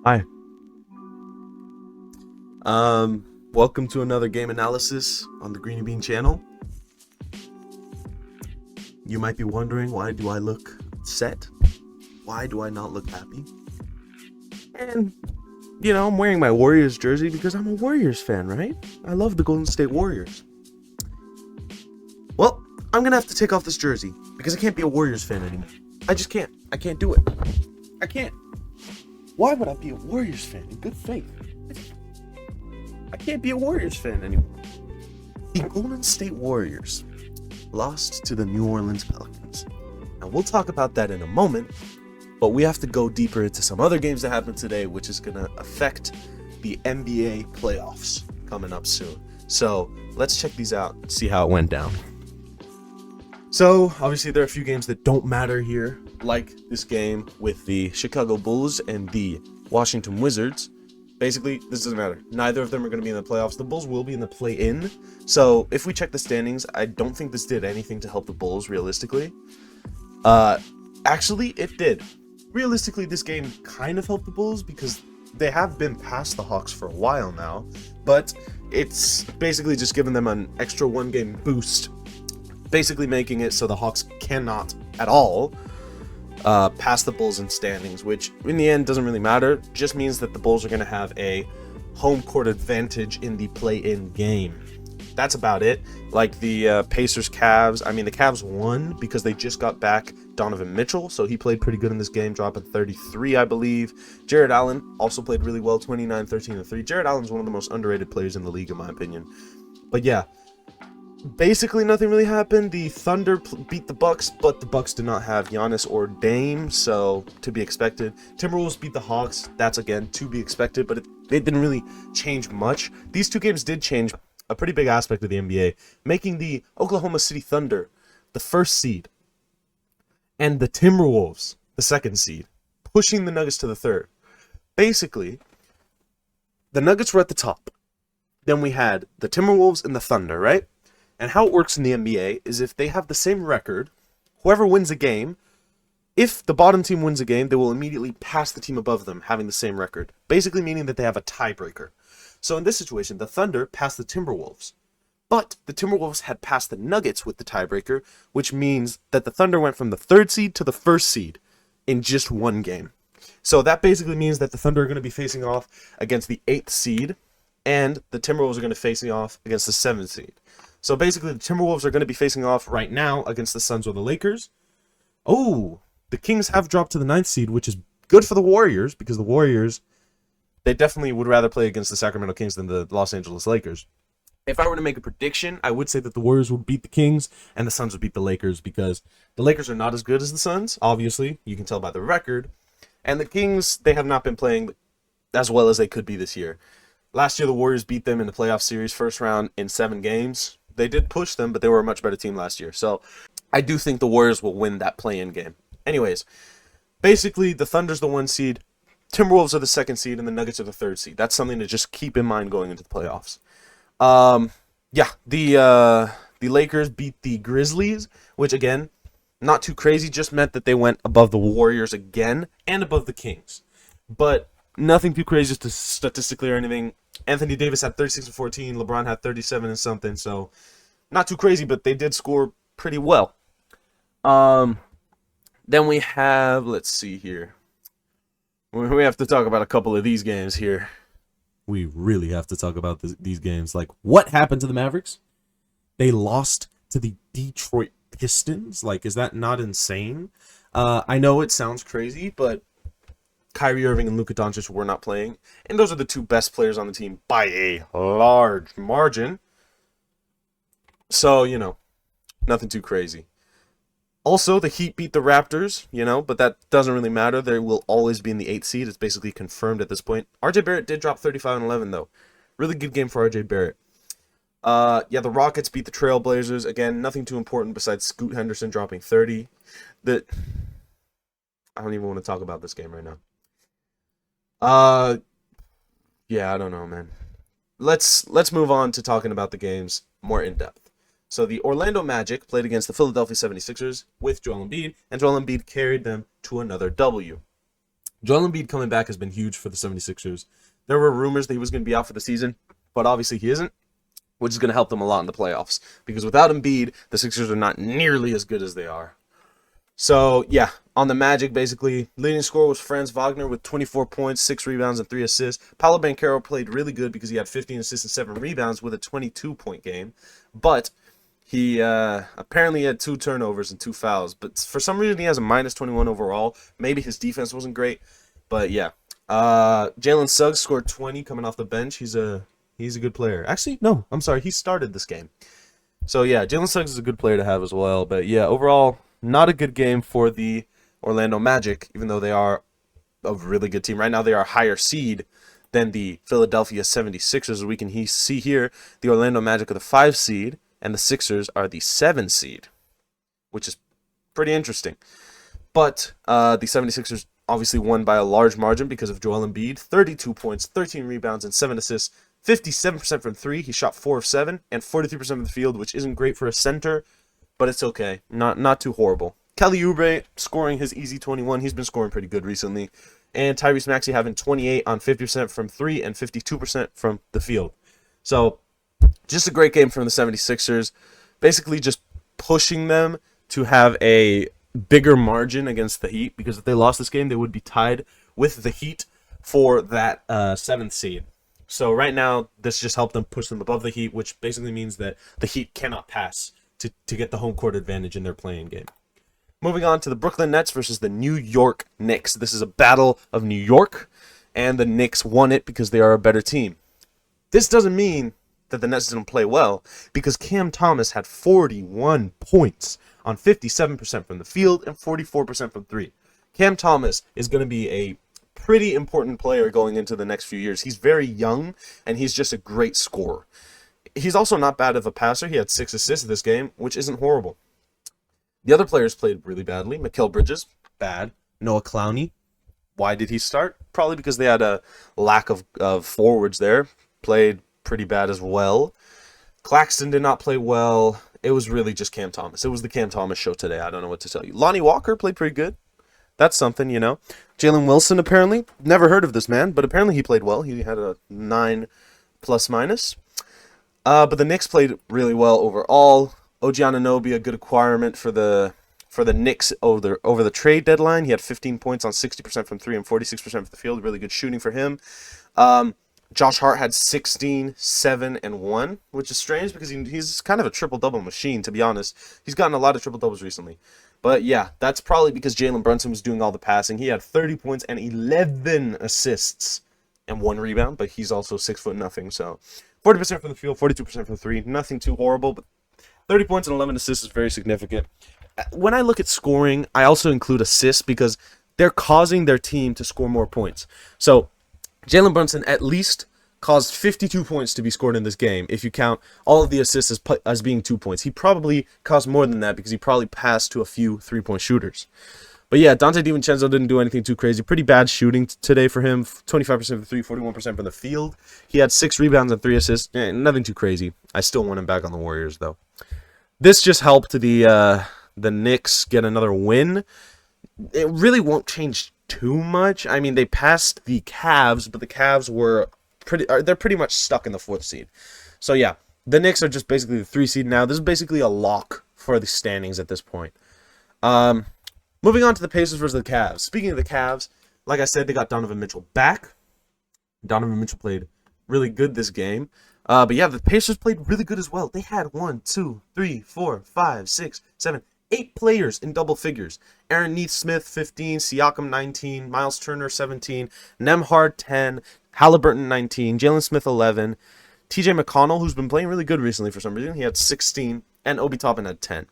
Hi. Welcome to another game analysis on the Greeny Bean channel. You might be wondering, why do I look set? Why do I not look happy? And, I'm wearing my Warriors jersey because I'm a Warriors fan, right? I love the Golden State Warriors. Well, I'm gonna have to take off this jersey because I can't be a Warriors fan anymore. I just can't. I can't do it. I can't. Why would I be a Warriors fan in good faith? I can't be a Warriors fan anymore. The Golden State Warriors lost to the New Orleans Pelicans. Now, we'll talk about that in a moment, but we have to go deeper into some other games that happened today, which is going to affect the NBA playoffs coming up soon. So let's check these out and see how it went down. So, obviously, there are a few games that don't matter here, like this game with the Chicago Bulls and the Washington Wizards. Basically, this doesn't matter. Neither of them are going to be in the playoffs. The Bulls will be in the play-in. So, if we check the standings, I don't think this did anything to help the Bulls, realistically. Actually, it did. Realistically, this game kind of helped the Bulls because they have been past the Hawks for a while now. But it's basically just given them an extra one-game boost, basically making it so the Hawks cannot at all pass the Bulls in standings, which in the end doesn't really matter. Just means that the Bulls are going to have a home court advantage in the play-in game. That's about it. Like the Pacers Cavs, the Cavs won because they just got back Donovan Mitchell, so he played pretty good in this game, dropping 33, I believe. Jared Allen also played really well, 29, 13, and 3. Jared Allen's one of the most underrated players in the league, in my opinion. But yeah, basically nothing really happened. The Thunder beat the Bucks, but the Bucks did not have Giannis or Dame, so to be expected. Timberwolves beat the Hawks. That's again to be expected, but it didn't really change much. These two games did change a pretty big aspect of the NBA, making the Oklahoma City Thunder the first seed and the Timberwolves the second seed, pushing the Nuggets to the third. Basically, the Nuggets were at the top. Then we had the Timberwolves and the Thunder, right? And how it works in the NBA is if they have the same record, whoever wins a game, if the bottom team wins a game, they will immediately pass the team above them having the same record. Basically meaning that they have a tiebreaker. So in this situation, the Thunder passed the Timberwolves. But the Timberwolves had passed the Nuggets with the tiebreaker, which means that the Thunder went from the third seed to the first seed in just one game. So that basically means that the Thunder are going to be facing off against the 8th seed, and the Timberwolves are going to be facing off against the 7th seed. So basically, the Timberwolves are going to be facing off right now against the Suns or the Lakers. Oh, the Kings have dropped to the 9th seed, which is good for the Warriors, because the Warriors, they definitely would rather play against the Sacramento Kings than the Los Angeles Lakers. If I were to make a prediction, I would say that the Warriors would beat the Kings and the Suns would beat the Lakers, because the Lakers are not as good as the Suns, obviously. You can tell by the record. And the Kings, they have not been playing as well as they could be this year. Last year, the Warriors beat them in the playoff series, first round, in 7 games. They did push them, but they were a much better team last year. So I do think the Warriors will win that play-in game. Anyways, basically, the Thunder's the 1 seed, Timberwolves are the 2nd seed, and the Nuggets are the 3rd seed. That's something to just keep in mind going into the playoffs. The Lakers beat the Grizzlies, which, again, not too crazy, just meant that they went above the Warriors again and above the Kings. But nothing too crazy statistically or anything. Anthony Davis had 36 and 14. LeBron had 37 and something. So not too crazy, but they did score pretty well. Then we have, let's see here. We have to talk about a couple of these games here. We really have to talk about these games. Like, what happened to the Mavericks? They lost to the Detroit Pistons. Like, is that not insane? I know it sounds crazy, but Kyrie Irving and Luka Doncic were not playing, and those are the 2 best players on the team by a large margin. So, nothing too crazy. Also, the Heat beat the Raptors, but that doesn't really matter. They will always be in the 8th seed. It's basically confirmed at this point. RJ Barrett did drop 35 and 11, though. Really good game for RJ Barrett. The Rockets beat the Trailblazers. Again, nothing too important besides Scoot Henderson dropping 30. I don't even want to talk about this game right now. I don't know, man. Let's move on to talking about the games more in depth. So the Orlando Magic played against the Philadelphia 76ers with Joel Embiid, and Joel Embiid carried them to another W. Joel Embiid coming back has been huge for the 76ers. There were rumors that he was going to be out for the season, but obviously he isn't, which is going to help them a lot in the playoffs. Because without Embiid, the Sixers are not nearly as good as they are. So, yeah, on the Magic, basically, leading scorer was Franz Wagner with 24 points, 6 rebounds, and 3 assists. Paolo Banchero played really good because he had 15 assists and 7 rebounds with a 22-point game. But he apparently had 2 turnovers and 2 fouls. But for some reason, he has a minus 21 overall. Maybe his defense wasn't great. But, yeah. Jalen Suggs scored 20 coming off the bench. He's a good player. Actually, no, I'm sorry. He started this game. So, yeah, Jalen Suggs is a good player to have as well. But, yeah, overall, not a good game for the Orlando Magic, even though they are a really good team. Right now, they are a higher seed than the Philadelphia 76ers. As we can see here, the Orlando Magic are the 5 seed, and the Sixers are the 7 seed, which is pretty interesting. But the 76ers obviously won by a large margin because of Joel Embiid. 32 points, 13 rebounds, and 7 assists. 57% from 3. He shot 4 of 7, and 43% from the field, which isn't great for a center, but it's okay. Not too horrible. Kelly Oubre scoring his easy 21. He's been scoring pretty good recently. And Tyrese Maxey having 28 on 50% from 3 and 52% from the field. So, just a great game from the 76ers. Basically just pushing them to have a bigger margin against the Heat, because if they lost this game, they would be tied with the Heat for that 7th seed. So right now, this just helped them push them above the Heat, which basically means that the Heat cannot pass to get the home court advantage in their playing game. Moving on to the Brooklyn Nets versus the New York Knicks. This is a battle of New York, and the Knicks won it because they are a better team. This doesn't mean that the Nets didn't play well, because Cam Thomas had 41 points on 57% from the field and 44% from 3. Cam Thomas is going to be a pretty important player going into the next few years. He's very young, and he's just a great scorer. He's also not bad of a passer. He had 6 assists this game, which isn't horrible. The other players played really badly. Mikal Bridges, bad. Noah Clowney, why did he start? Probably because they had a lack of forwards there. Played pretty bad as well. Claxton did not play well. It was really just Cam Thomas. It was the Cam Thomas show today. I don't know what to tell you. Lonnie Walker played pretty good. That's something, you know. Jalen Wilson, apparently. Never heard of this man, but apparently he played well. He had a 9 plus minus. But the Knicks played really well overall. OG Anunoby, a good acquirement for the Knicks over the trade deadline. He had 15 points on 60% from 3 and 46% from the field. Really good shooting for him. Josh Hart had 16, 7, and 1, which is strange because he's kind of a triple-double machine, to be honest. He's gotten a lot of triple-doubles recently. But yeah, that's probably because Jalen Brunson was doing all the passing. He had 30 points and 11 assists and 1 rebound, but he's also 6'0", so 40% from the field, 42% from 3. Nothing too horrible, but 30 points and 11 assists is very significant. When I look at scoring, I also include assists because they're causing their team to score more points. So Jalen Brunson at least caused 52 points to be scored in this game if you count all of the assists as being 2 points. He probably caused more than that because he probably passed to a few 3-point shooters. But yeah, Dante DiVincenzo didn't do anything too crazy. Pretty bad shooting today for him. 25% from 3, 41% from the field. He had 6 rebounds and 3 assists. Nothing too crazy. I still want him back on the Warriors, though. This just helped the Knicks get another win. It really won't change too much. I mean, they passed the Cavs, but the Cavs they're pretty much stuck in the 4th seed. So yeah, the Knicks are just basically the 3 seed now. This is basically a lock for the standings at this point. Moving on to the Pacers versus the Cavs. Speaking of the Cavs, like I said, they got Donovan Mitchell back. Donovan Mitchell played really good this game. But yeah, the Pacers played really good as well. They had 1, 2, 3, 4, 5, 6, 7, 8 players in double figures. Aaron Neesmith, 15, Siakam, 19, Miles Turner, 17, Nembhard, 10, Halliburton, 19, Jalen Smith, 11, TJ McConnell, who's been playing really good recently for some reason, he had 16, and Obi Toppin had 10.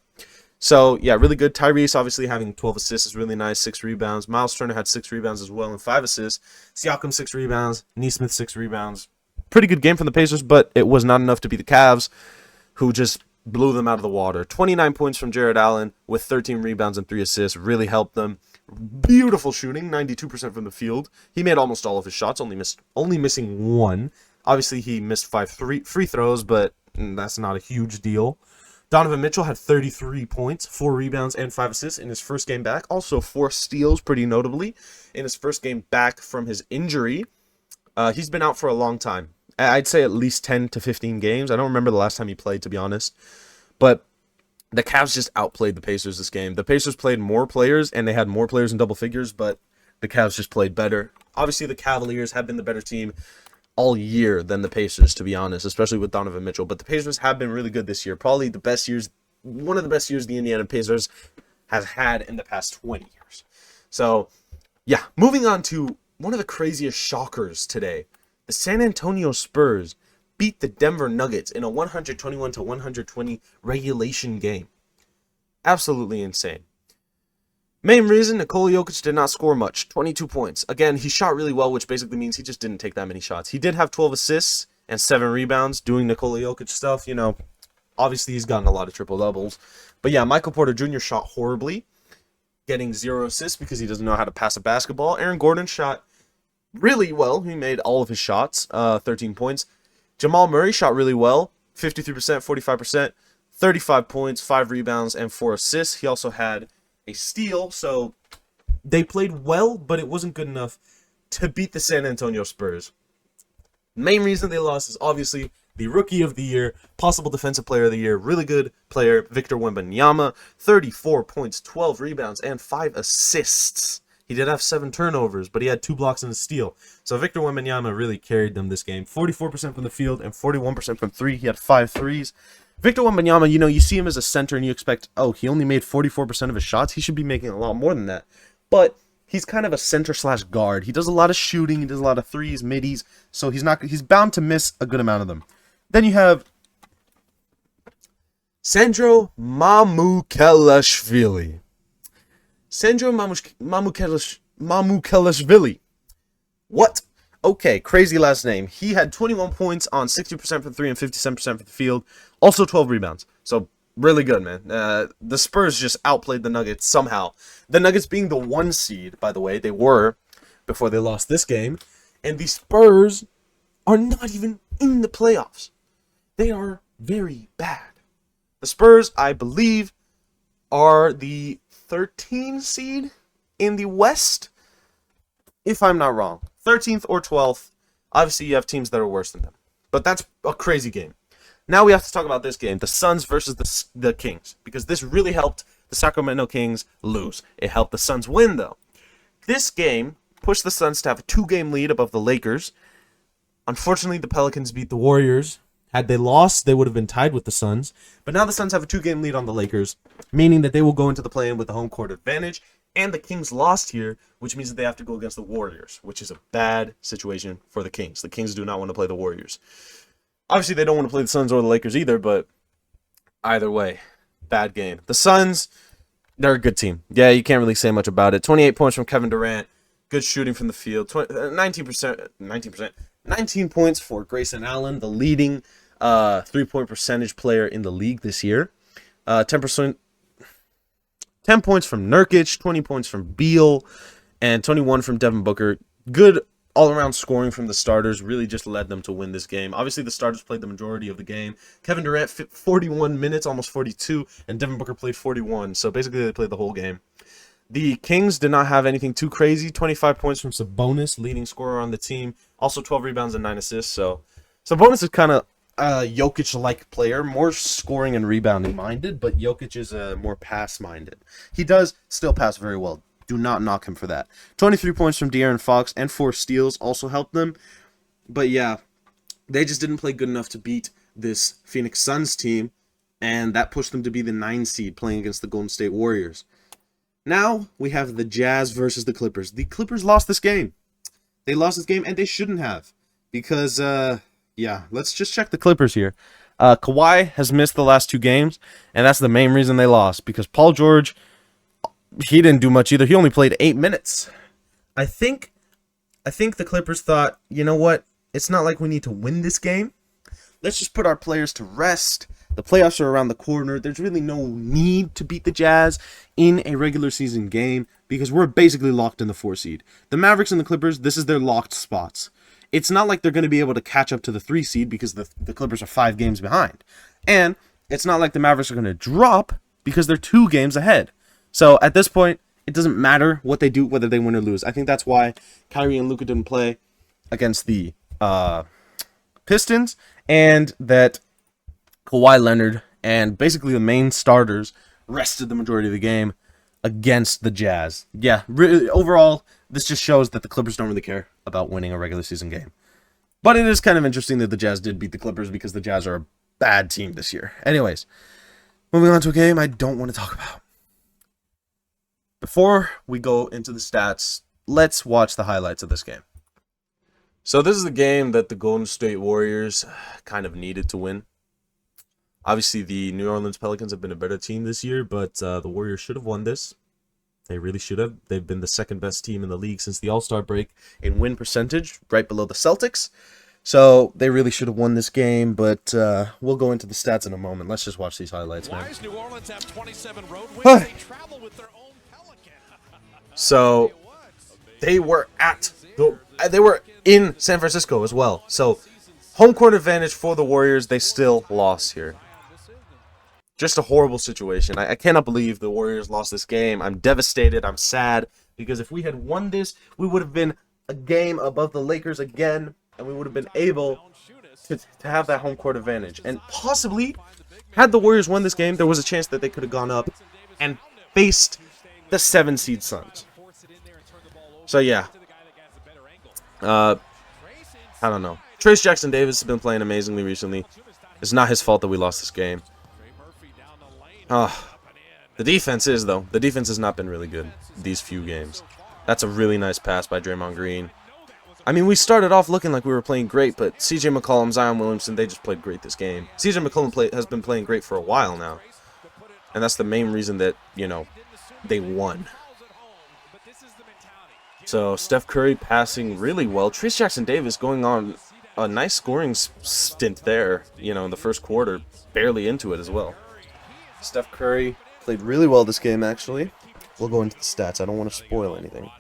So, yeah, really good. Tyrese, obviously, having 12 assists is really nice, 6 rebounds. Miles Turner had 6 rebounds as well and 5 assists. Siakam, 6 rebounds. Neesmith, 6 rebounds. Pretty good game from the Pacers, but it was not enough to beat the Cavs, who just blew them out of the water. 29 points from Jared Allen with 13 rebounds and 3 assists really helped them. Beautiful shooting, 92% from the field. He made almost all of his shots, only missing 1. Obviously, he missed 5 free throws, but that's not a huge deal. Donovan Mitchell had 33 points, 4 rebounds, and 5 assists in his first game back. Also 4 steals, pretty notably, in his first game back from his injury. He's been out for a long time. I'd say at least 10 to 15 games. I don't remember the last time he played, to be honest. But the Cavs just outplayed the Pacers this game. The Pacers played more players, and they had more players in double figures, but the Cavs just played better. Obviously, the Cavaliers have been the better team all year than the Pacers, to be honest, especially with Donovan Mitchell. But the Pacers have been really good this year. Probably the best years, one of the best years the Indiana Pacers has had in the past 20 years. So, yeah, moving on to one of the craziest shockers today. The San Antonio Spurs beat the Denver Nuggets in a 121-120 regulation game. Absolutely insane. Main reason, Nikola Jokic did not score much. 22 points. Again, he shot really well, which basically means he just didn't take that many shots. He did have 12 assists and 7 rebounds doing Nikola Jokic stuff. You know, obviously he's gotten a lot of triple-doubles. But yeah, Michael Porter Jr. shot horribly, getting 0 assists because he doesn't know how to pass a basketball. Aaron Gordon shot really well. He made all of his shots, 13 points. Jamal Murray shot really well, 53%, 45%, 35 points, 5 rebounds, and 4 assists. He also had a steal, so they played well, but it wasn't good enough to beat the San Antonio Spurs. Main reason they lost is obviously the Rookie of the Year, possible Defensive Player of the Year, really good player, Victor Wembanyama, 34 points, 12 rebounds, and 5 assists. He did have 7 turnovers, but he had 2 blocks and a steal. So Victor Wembanyama really carried them this game. 44% from the field and 41% from 3. He had 5 threes. Victor Wembanyama, you know, you see him as a center and you expect, oh, he only made 44% of his shots. He should be making a lot more than that. But he's kind of a center/guard. He does a lot of shooting. He does a lot of threes, middies. So he's bound to miss a good amount of them. Then you have Sandro Mamukelashvili. Sandro Mamukelashvili. What? Okay, crazy last name. He had 21 points on 60% from 3 and 57% from the field. Also 12 rebounds. So, really good, man. The Spurs just outplayed the Nuggets somehow. The Nuggets being the 1 seed, by the way, they were before they lost this game. And the Spurs are not even in the playoffs. They are very bad. The Spurs, I believe, are the 13 seed in the West, if I'm not wrong. 13th or 12th. Obviously, you have teams that are worse than them. But that's a crazy game. Now we have to talk about this game, the Suns versus the Kings, because this really helped the Sacramento Kings lose. It helped the Suns win, though. This game pushed the Suns to have a 2-game lead above the Lakers. Unfortunately, the Pelicans beat the Warriors. Had they lost, they would have been tied with the Suns. But now the Suns have a 2-game lead on the Lakers, meaning that they will go into the play-in with the home court advantage. And the Kings lost here, which means that they have to go against the Warriors, which is a bad situation for the Kings. The Kings do not want to play the Warriors. Obviously, they don't want to play the Suns or the Lakers either, but either way, bad game. The Suns, they're a good team. Yeah, you can't really say much about it. 28 points from Kevin Durant. Good shooting from the field. 19 points for Grayson Allen, the leading 3-point percentage player in the league this year. 10 points from Nurkic, 20 points from Beal, and 21 from Devin Booker. Good all-around scoring from the starters really just led them to win this game. Obviously, the starters played the majority of the game. Kevin Durant 41 minutes, almost 42, and Devin Booker played 41. So basically, they played the whole game. The Kings did not have anything too crazy. 25 points from Sabonis, leading scorer on the team. Also 12 rebounds and 9 assists. So Sabonis is kind of Jokic-like player, more scoring and rebounding minded, but Jokic is more pass minded. He does still pass very well. Do not knock him for that. 23 points from De'Aaron Fox and 4 steals also helped them. But yeah, they just didn't play good enough to beat this Phoenix Suns team, and that pushed them to be the 9 seed playing against the Golden State Warriors. Now we have the Jazz versus the Clippers. The Clippers lost this game. They lost this game, and they shouldn't have, because yeah, let's just check the Clippers here. Kawhi has missed the last 2 games, and that's the main reason they lost, because Paul George, he didn't do much either. He only played 8 minutes. I think the Clippers thought, you know what? It's not like we need to win this game. Let's just put our players to rest. The playoffs are around the corner. There's really no need to beat the Jazz in a regular season game because we're basically locked in the 4 seed. The Mavericks and the Clippers, this is their locked spots. It's not like they're going to be able to catch up to the 3 seed because the Clippers are 5 games behind. And it's not like the Mavericks are going to drop because they're 2 games ahead. So at this point, it doesn't matter what they do, whether they win or lose. I think that's why Kyrie and Luka didn't play against the Pistons, and that Kawhi Leonard and basically the main starters rested the majority of the game against the Jazz. Yeah, really, overall, this just shows that the Clippers don't really care about winning a regular season game. But it is kind of interesting that the Jazz did beat the Clippers because the Jazz are a bad team this year. Anyways, moving on to a game I don't want to talk about. Before we go into the stats, let's watch the highlights of this game. So this is the game that the Golden State Warriors kind of needed to win. Obviously, the New Orleans Pelicans have been a better team this year, but the Warriors should have won this. They really should have. They've been the second best team in the league since the All-Star break in win percentage, right below the Celtics. So they really should have won this game, but we'll go into the stats in a moment. Let's just watch these highlights, man. New Orleans have 27 road wins. They travel with their own Pelican. So they were in San Francisco as well. So home court advantage for the Warriors. They still lost here. Just a horrible situation. I cannot believe the Warriors lost this game. I'm devastated. I'm sad. Because if we had won this, we would have been a game above the Lakers again. And we would have been able to have that home court advantage. And possibly, had the Warriors won this game, there was a chance that they could have gone up and faced the 7-seed Suns. So, yeah. I don't know. Trace Jackson-Davis has been playing amazingly recently. It's not his fault that we lost this game. The defense is, though. The defense has not been really good these few games. That's a really nice pass by Draymond Green. I mean, we started off looking like we were playing great, but CJ McCollum, Zion Williamson, they just played great this game. CJ McCollum has been playing great for a while now. And that's the main reason that, you know, they won. So, Steph Curry passing really well. Trace Jackson-Davis going on a nice scoring stint there, you know, in the first quarter. Barely into it as well. Steph Curry played really well this game, actually. We'll go into the stats. I don't want to spoil anything.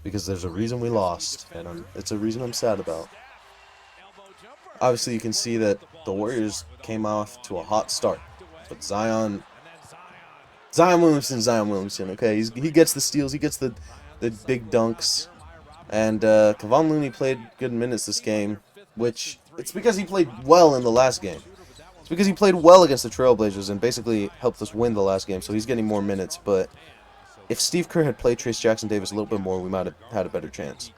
Because there's a reason we lost, and it's a reason I'm sad about. Obviously, you can see that the Warriors came off to a hot start. But Zion Williamson, okay? He gets the steals, he gets the big dunks. And Kevon Looney played good minutes this game, which it's because he played well in the last game. It's because he played well against the Trailblazers and basically helped us win the last game, so he's getting more minutes. But if Steve Kerr had played Trace Jackson-Davis a little bit more, we might have had a better chance.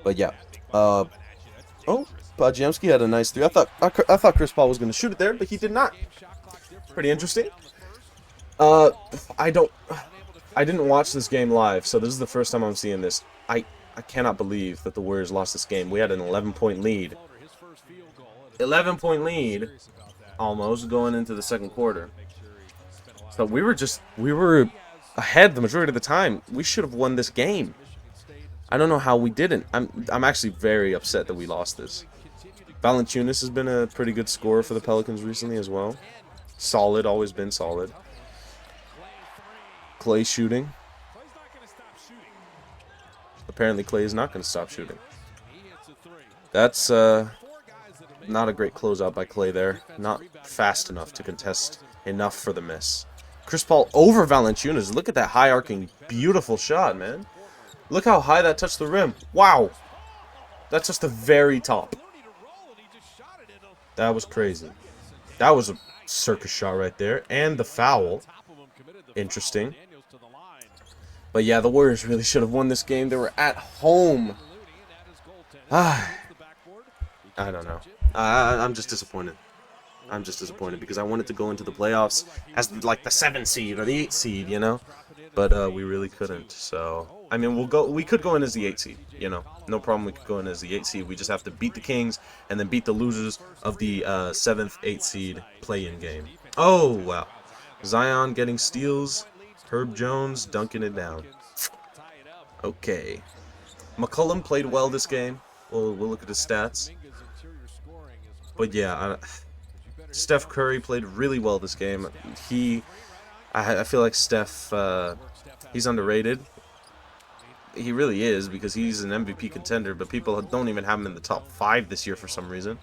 But yeah. Podziemski had a nice 3. I thought Chris Paul was going to shoot it there, but he did not. Pretty interesting. I didn't watch this game live, so this is the first time I'm seeing this. I cannot believe that the Warriors lost this game. We had an 11-point lead. 11-point lead, almost, going into the second quarter. So we were ahead the majority of the time. We should have won this game. I don't know how we didn't. I'm actually very upset that we lost this. Valanciunas has been a pretty good scorer for the Pelicans recently as well. Solid, always been solid. Clay shooting. Apparently Clay is not going to stop shooting. That's not a great closeout by Clay there. Not fast enough to contest enough for the miss. Chris Paul over Valanciunas. Look at that high arcing, beautiful shot, man. Look how high that touched the rim. Wow. That's just the very top. That was crazy. That was a circus shot right there. And the foul. Interesting. But yeah, the Warriors really should have won this game. They were at home. I don't know. I'm just disappointed. I'm just disappointed because I wanted to go into the playoffs as like the 7th seed or the 8th seed, you know? But we really couldn't. So, I mean, we could go in as the 8th seed, you know? No problem, we could go in as the 8th seed. We just have to beat the Kings and then beat the losers of the 7th, 8th seed play-in game. Oh, wow. Zion getting steals. Herb Jones dunking it down. Okay. McCollum played well this game. We'll look at his stats. But yeah, Steph Curry played really well this game. I feel like Steph, he's underrated. He really is because he's an MVP contender, but people don't even have him in the top 5 this year for some reason.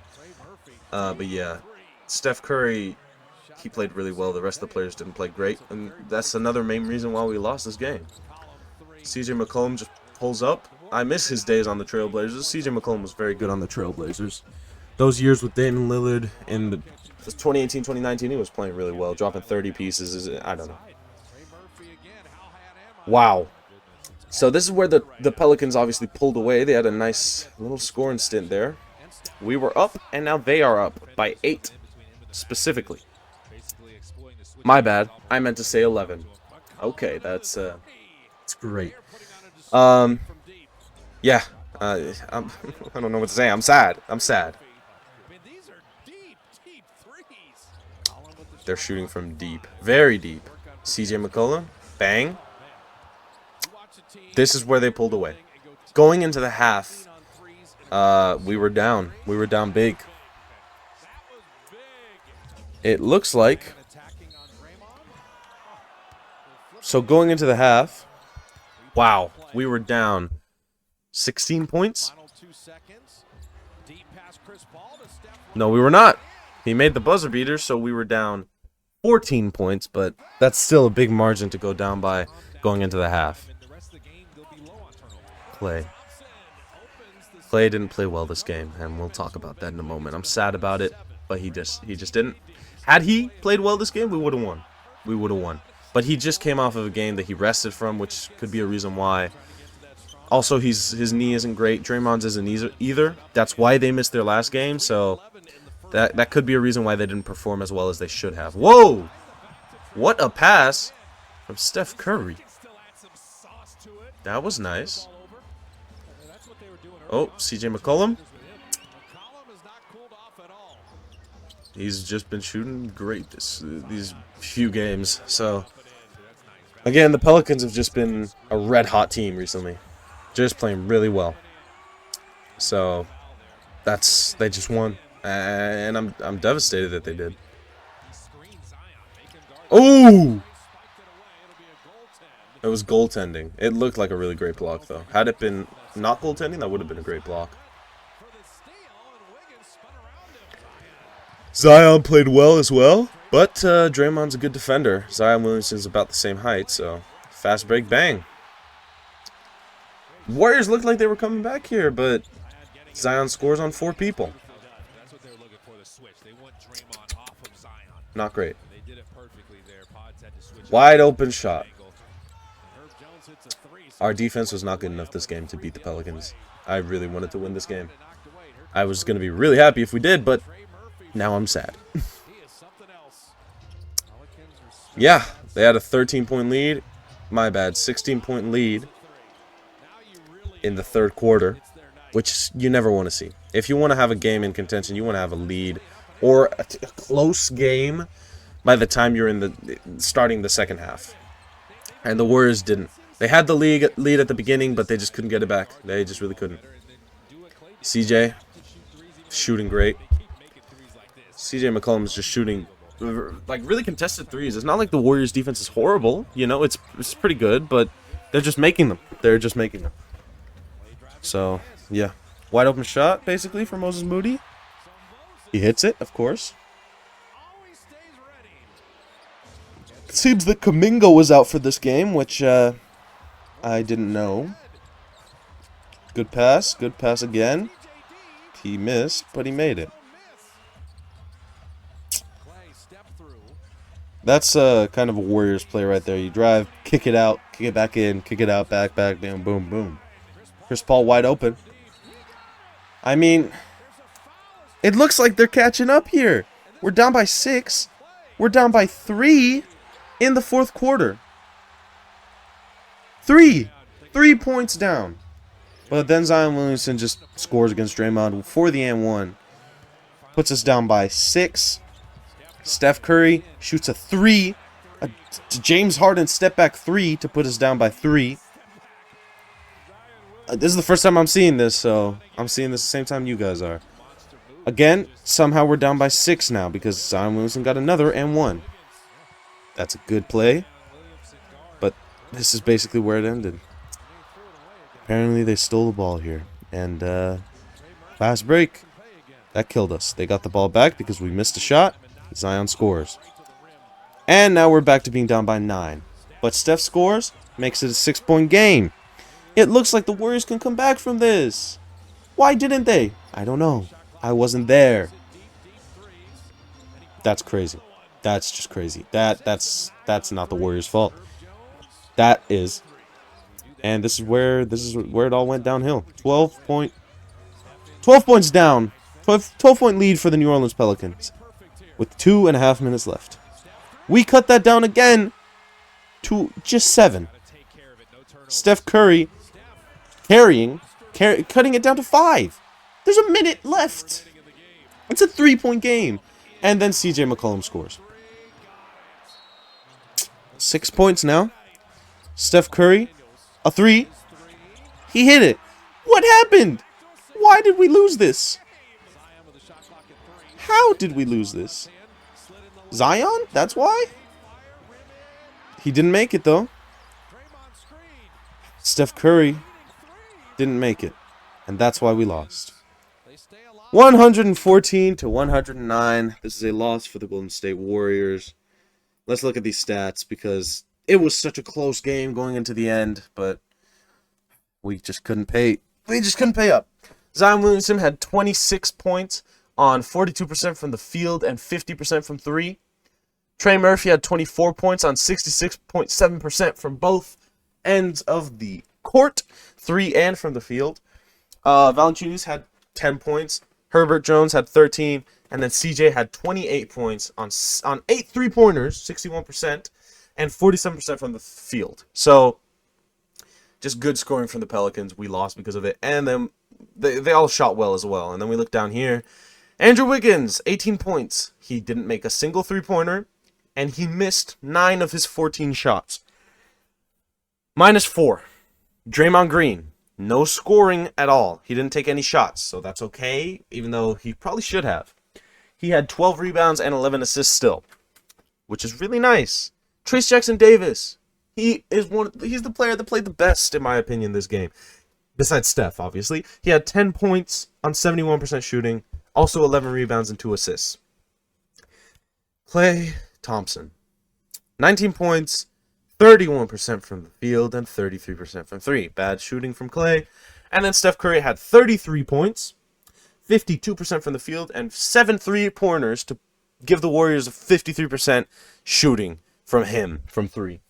But yeah, Steph Curry, he played really well. The rest of the players didn't play great, and that's another main reason why we lost this game. CJ McCollum just pulls up. I miss his days on the Trailblazers. CJ McCollum was very good on the Trailblazers. Those years with Damian Lillard in the 2018, 2019, he was playing really well, dropping 30 pieces. I don't know. Wow. So this is where the Pelicans obviously pulled away. They had a nice little scoring stint there. We were up, and now they are up by 8, specifically. My bad. I meant to say 11. Okay, that's great. Yeah. I don't know what to say. I'm sad. I'm sad. They're shooting from deep, very deep. CJ McCollum, bang. This is where they pulled away. Going into the half, we were down. We were down big. It looks like. So going into the half, wow, we were down 16 points. No, we were not. He made the buzzer beater, so we were down 14 points, but that's still a big margin to go down by going into the half. Clay didn't play well this game, and we'll talk about that in a moment. I'm sad about it, but he just didn't. Had he played well this game, we would have won. We would have won. But he just came off of a game that he rested from, which could be a reason why. Also, his knee isn't great. Draymond's isn't either. That's why they missed their last game, so that could be a reason why they didn't perform as well as they should have. Whoa! What a pass from Steph Curry. That was nice. Oh, CJ McCollum. He's just been shooting great these few games. So, again, the Pelicans have just been a red-hot team recently. Just playing really well. So, they just won. And I'm devastated that they did. Oh! It was goaltending. It looked like a really great block, though. Had it been not goaltending, that would have been a great block. Zion played well as well, but Draymond's a good defender. Zion Williamson's about the same height, so fast break, bang. Warriors looked like they were coming back here, but Zion scores on 4 people. Not great. Wide open shot. Our defense was not good enough this game to beat the Pelicans. I really wanted to win this game. I was going to be really happy if we did, but now I'm sad. Yeah, they had a 13-point lead. My bad, 16-point lead in the third quarter, which you never want to see. If you want to have a game in contention, you want to have a lead or a close game by the time you're starting the second half. And the Warriors didn't. They had the lead at the beginning, but they just couldn't get it back. They just really couldn't. CJ, shooting great. CJ McCollum is just shooting like really contested threes. It's not like the Warriors' defense is horrible. You know, it's pretty good, but they're just making them. They're just making them. So, yeah. Wide open shot, basically, for Moses Moody. He hits it, of course. It seems that Kuminga was out for this game, which I didn't know. Good pass again. He missed, but he made it. That's kind of a Warriors play right there. You drive, kick it out, kick it back in, kick it out, back, bam, boom, boom. Chris Paul wide open. I mean, it looks like they're catching up here. We're down by 6. We're down by 3 in the fourth quarter. 3 points down. But then Zion Williamson just scores against Draymond for the and 1. Puts us down by 6. Steph Curry shoots a 3. A James Harden step back 3 to put us down by 3. This is the first time I'm seeing this, so I'm seeing this the same time you guys are. Again, somehow we're down by 6 now because Zion Williamson got another and 1. That's a good play. But this is basically where it ended. Apparently they stole the ball here. And fast break. That killed us. They got the ball back because we missed a shot. Zion scores. And now we're back to being down by 9. But Steph scores, makes it a 6-point game. It looks like the Warriors can come back from this. Why didn't they? I don't know. I wasn't there. That's crazy. That's just crazy. That's not the Warriors' fault. That is. And this is where it all went downhill. 12 points down. 12-point lead for the New Orleans Pelicans with 2.5 minutes left. We cut that down again to just 7. Steph Curry cutting it down to 5. There's a minute left. It's a 3-point game. And then CJ McCollum scores. 6 points now. Steph Curry, a 3. He hit it. What happened? Why did we lose this? How did we lose this? Zion? That's why? He didn't make it, though. Steph Curry didn't make it. And that's why we lost. 114 to 109. This is a loss for the Golden State Warriors. Let's look at these stats because it was such a close game going into the end, but we just couldn't pay. We just couldn't pay up. Zion Williamson had 26 points on 42% from the field and 50% from 3. Trey Murphy had 24 points on 66.7% from both ends of the court, 3 and from the field. Valanciunas had 10 points. Herbert Jones had 13, and then CJ had 28 points on 8 3-pointers, 61%, and 47% from the field. So, just good scoring from the Pelicans. We lost because of it, and then they all shot well as well. And then we look down here. Andrew Wiggins, 18 points. He didn't make a single 3-pointer, and he missed 9 of his 14 shots. -4. Draymond Green. No scoring at all. He didn't take any shots, so that's okay, even though he probably should have. He had 12 rebounds and 11 assists still, which is really nice. Trace Jackson Davis. He's the player that played the best, in my opinion, this game. Besides Steph, obviously. He had 10 points on 71% shooting, also 11 rebounds and 2 assists. Klay Thompson. 19 points, 31% from the field and 33% from 3. Bad shooting from Klay. And then Steph Curry had 33 points, 52% from the field, and 7 3-pointers to give the Warriors a 53% shooting from him from 3.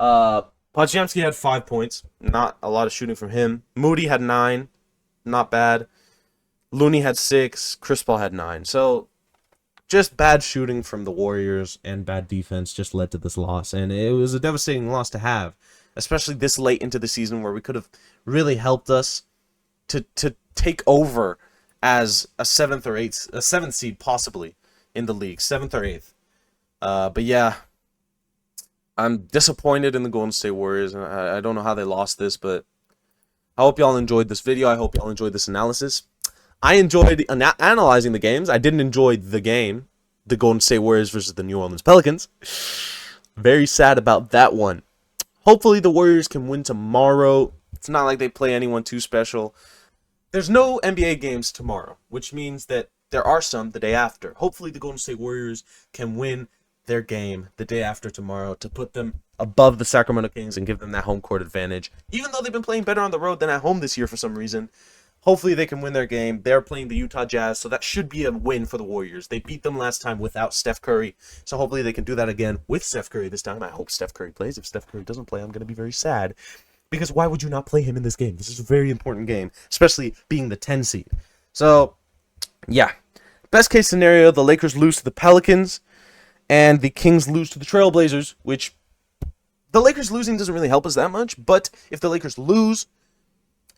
Podziemski had 5 points. Not a lot of shooting from him. Moody had 9. Not bad. Looney had 6. Chris Paul had 9. So, just bad shooting from the Warriors and bad defense just led to this loss. And it was a devastating loss to have, especially this late into the season where we could have really helped us to take over as a 7th seed possibly in the league, 7th or 8th. But yeah, I'm disappointed in the Golden State Warriors. I don't know how they lost this, but I hope y'all enjoyed this video. I hope y'all enjoyed this analysis. I enjoyed analyzing the games. I didn't enjoy the game, the Golden State Warriors versus the New Orleans Pelicans. Very sad about that one. Hopefully the Warriors can win tomorrow. It's not like they play anyone too special. There's no NBA games tomorrow, which means that there are some the day after. Hopefully the Golden State Warriors can win their game the day after tomorrow to put them above the Sacramento Kings and give them that home court advantage. Even though they've been playing better on the road than at home this year for some reason. Hopefully they can win their game. They're playing the Utah Jazz, so that should be a win for the Warriors. They beat them last time without Steph Curry, so hopefully they can do that again with Steph Curry this time. I hope Steph Curry plays. If Steph Curry doesn't play, I'm going to be very sad, because why would you not play him in this game? This is a very important game, especially being the 10 seed. So, yeah. Best case scenario, the Lakers lose to the Pelicans, and the Kings lose to the Trailblazers, which the Lakers losing doesn't really help us that much, but if the Lakers lose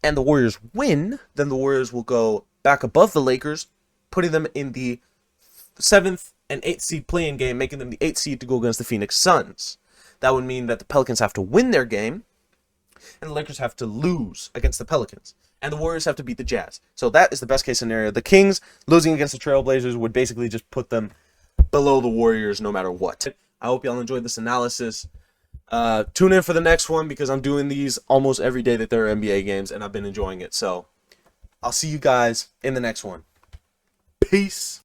and the Warriors win, then the Warriors will go back above the Lakers, putting them in the 7th and 8th seed play-in game, making them the 8th seed to go against the Phoenix Suns. That would mean that the Pelicans have to win their game, and the Lakers have to lose against the Pelicans, and the Warriors have to beat the Jazz. So that is the best case scenario. The Kings losing against the Trailblazers would basically just put them below the Warriors no matter what. I hope y'all enjoyed this analysis. Tune in for the next one because I'm doing these almost every day that there are NBA games, and I've been enjoying it. So I'll see you guys in the next one. Peace.